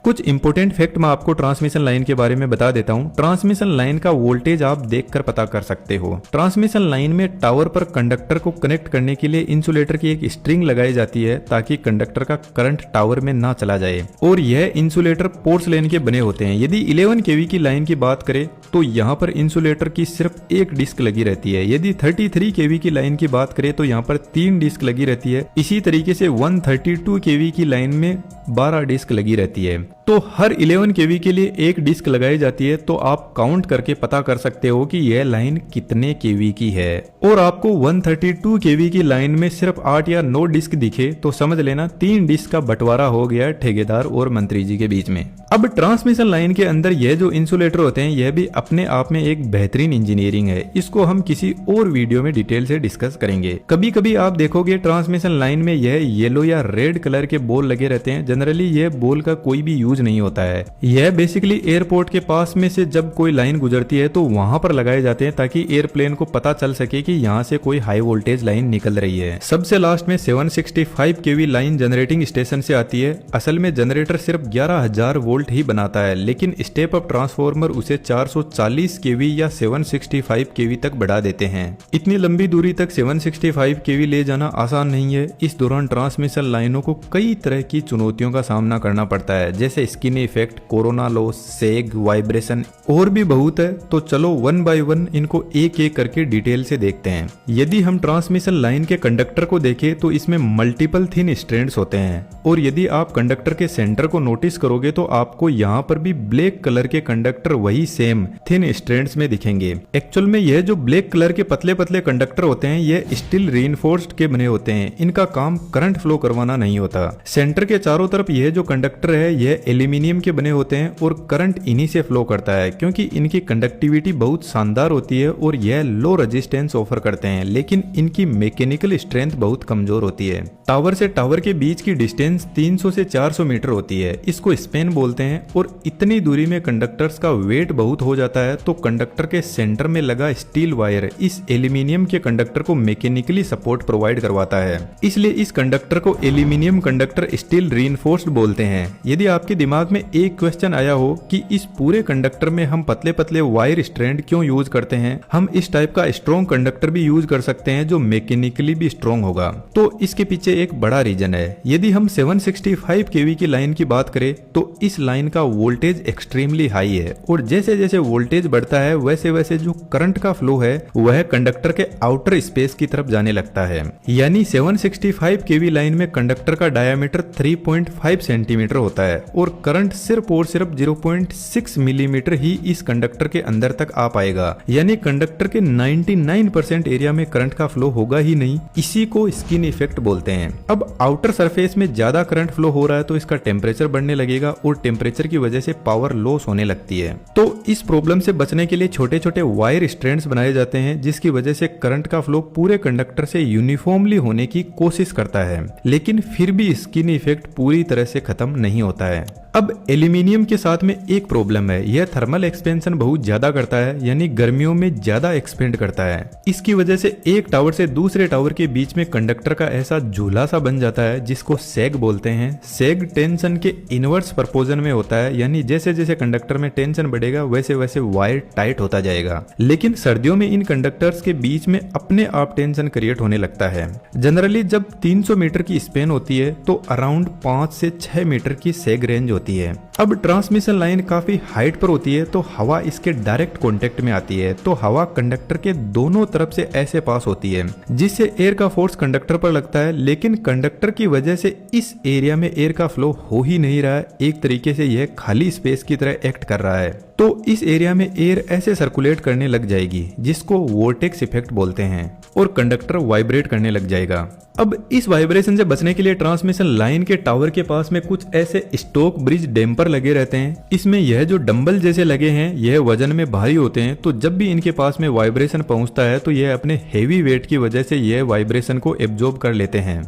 कुछ important fact मैं आपको ट्रांसमिशन लाइन के बारे में बता देता हूँ। ट्रांसमिशन लाइन का वोल्टेज आप देखकर पता कर सकते हो। ट्रांसमिशन लाइन में टावर पर कंडक्टर को कनेक्ट करने के लिए इंसुलेटर की एक स्ट्रिंग लगाई जाती है ताकि कंडक्टर का करंट टावर में ना चला जाए, और यह इंसुलेटर पोर्सलेन के बने होते हैं। यदि 11 kV की लाइन की बात करें तो यहाँ पर इंसुलेटर की सिर्फ एक डिस्क लगी रहती है। यदि 33 kV की लाइन की बात करें तो यहाँ पर 3 डिस्क लगी रहती है। इसी तरीके से 132 kV की लाइन में 12 डिस्क लगी रहती है। तो हर 11 kV के लिए एक डिस्क लगाई जाती है। तो आप काउंट करके पता कर सकते हो कि यह लाइन कितने kV की है। और आपको 132 kV की लाइन में सिर्फ 8 या 9 डिस्क दिखे तो समझ लेना 3 डिस्क का बंटवारा हो गया ठेकेदार और मंत्री जी के बीच में। अब ट्रांसमिशन लाइन के अंदर यह जो इंसुलेटर होते हैं यह भी अपने आप में एक बेहतरीन इंजीनियरिंग है। इसको हम किसी और वीडियो में डिटेल से डिस्कस करेंगे। कभी कभी आप देखोगे ट्रांसमिशन लाइन में यह येलो या रेड कलर के बॉल लगे रहते हैं। जनरली यह बॉल का कोई भी यूज नहीं होता है। यह बेसिकली एयरपोर्ट के पास में से जब कोई लाइन गुजरती है तो वहां पर लगाए जाते हैं ताकि एयरप्लेन को पता चल सके कि यहाँ से कोई हाई वोल्टेज लाइन निकल रही है। सबसे लास्ट में 765 kV लाइन जनरेटिंग स्टेशन से आती है। असल में जनरेटर सिर्फ 11,000 वोल्ट ही बनाता है, लेकिन स्टेप अप ट्रांसफार्मर उसे 440 kV या 765 kV तक बढ़ा देते हैं। इतनी लंबी दूरी तक 765 kV ले जाना आसान नहीं है। इस दौरान ट्रांसमिशन लाइनों को कई तरह की चुनौतियों का सामना करना पड़ता है, जैसे skin effect, corona loss, सेग, vibration और भी बहुत है। तो चलो वन बाय वन इनको एक एक करके डिटेल से देखते हैं। यदि हम ट्रांसमिशन लाइन के कंडक्टर को देखें तो इसमें मल्टीपल थिन स्ट्रैंड्स होते हैं, और यदि आप कंडक्टर के सेंटर को नोटिस करोगे तो आपको यहाँ पर भी ब्लैक कलर के कंडक्टर वही सेम थिन स्ट्रैंड्स में दिखेंगे। एक्चुअल में यह जो ब्लैक कलर के पतले पतले कंडक्टर होते हैं ये स्टील रीइंफोर्स्ड के बने होते हैं। इनका काम करंट फ्लो करवाना नहीं होता। सेंटर के चारों तरफ यह जो कंडक्टर है यह एल्यूमिनियम के बने होते हैं और करंट इन्हीं से फ्लो करता है, क्योंकि इनकी कंडक्टिविटी बहुत शानदार होती है और यह लो रेजिस्टेंस ऑफर करते हैं, लेकिन इनकी मैकेनिकल स्ट्रेंथ बहुत कमजोर होती है। टावर से टावर के बीच की डिस्टेंस 300 से 400 मीटर होती है। इसको स्पेन बोलते हैं, और इतनी दूरी में कंडक्टर्स का वेट बहुत हो जाता है। तो कंडक्टर के सेंटर में लगा स्टील वायर इस एल्यूमिनियम के कंडक्टर को मैकेनिकली सपोर्ट प्रोवाइड करवाता है। इसलिए इस कंडक्टर को एल्यूमिनियम कंडक्टर स्टील रीइंफोर्स्ड बोलते हैं। यदि आपके दिमाग में एक क्वेश्चन आया हो कि इस पूरे कंडक्टर में हम पतले पतले वायर स्ट्रैंड क्यों यूज करते हैं, हम इस टाइप का स्ट्रॉन्ग कंडक्टर भी यूज कर सकते हैं जो मैकेनिकली भी स्ट्रॉन्ग होगा। तो इसके पीछे एक बड़ा रीजन है। यदि हम 765 kV की लाइन की बात करें तो इस लाइन का वोल्टेज एक्सट्रीमली हाई है, और जैसे जैसे वोल्टेज बढ़ता है वैसे वैसे जो करंट का फ्लो है वह कंडक्टर के आउटर स्पेस की तरफ जाने लगता है। यानी 765 kV लाइन में कंडक्टर का डायमीटर 3.5 सेंटीमीटर होता है, और करंट सिर्फ और सिर्फ 0.6 मिलीमीटर ही इस कंडक्टर के अंदर तक आ पाएगा। यानी कंडक्टर के 99% एरिया में करंट का फ्लो होगा ही नहीं। इसी को स्किन इफेक्ट बोलते हैं। अब आउटर सरफेस में ज्यादा करंट फ्लो हो रहा है तो इसका टेम्परेचर बढ़ने लगेगा, और टेम्परेचर की वजह से पावर लॉस होने लगती है। तो इस प्रॉब्लम से बचने के लिए छोटे छोटे वायर स्ट्रैंड्स बनाए जाते हैं, जिसकी वजह से करंट का फ्लो पूरे कंडक्टर से यूनिफॉर्मली होने की कोशिश करता है, लेकिन फिर भी स्किन इफेक्ट पूरी तरह से खत्म नहीं होता है। अब एल्यूमिनियम के साथ में एक प्रॉब्लम है, यह थर्मल एक्सपेंशन बहुत ज्यादा करता है, यानी गर्मियों में ज्यादा एक्सपेंड करता है। इसकी वजह से एक टावर से दूसरे टावर के बीच में कंडक्टर का ऐसा झूला सा बन जाता है जिसको सैग बोलते हैं। सैग टेंशन के इनवर्स प्रपोजन में होता है, यानी जैसे जैसे कंडक्टर में टेंशन बढ़ेगा वैसे वैसे वायर टाइट होता जाएगा। लेकिन सर्दियों में इन कंडक्टर्स के बीच में अपने आप टेंशन क्रिएट होने लगता है। जनरली जब 300 मीटर की स्पेन होती है तो अराउंड 5 से 6 मीटर की सैग रेंज होती है। अब ट्रांसमिशन लाइन काफी हाइट पर होती है तो हवा इसके डायरेक्ट कांटेक्ट में आती है, तो हवा कंडक्टर के दोनों तरफ से ऐसे पास होती है जिससे एयर का फोर्स कंडक्टर पर लगता है। लेकिन कंडक्टर की वजह से इस एरिया में एयर का फ्लो हो ही नहीं रहा है, एक तरीके से यह खाली स्पेस की तरह एक्ट कर रहा है। तो इस एरिया में एयर ऐसे सर्कुलेट करने लग जाएगी जिसको वोर्टेक्स इफेक्ट बोलते हैं, और कंडक्टर वाइब्रेट करने लग जाएगा। अब इस वाइब्रेशन से बचने के लिए ट्रांसमिशन लाइन के टावर के पास में कुछ ऐसे स्टोक ब्रिज डैम्पर लगे रहते हैं। इसमें यह जो डंबल जैसे लगे हैं यह वजन में भारी होते हैं, तो जब भी इनके पास में वाइब्रेशन पहुंचता है तो यह अपने हेवी वेट की वजह से यह वाइब्रेशन को एब्जॉर्ब कर लेते हैं।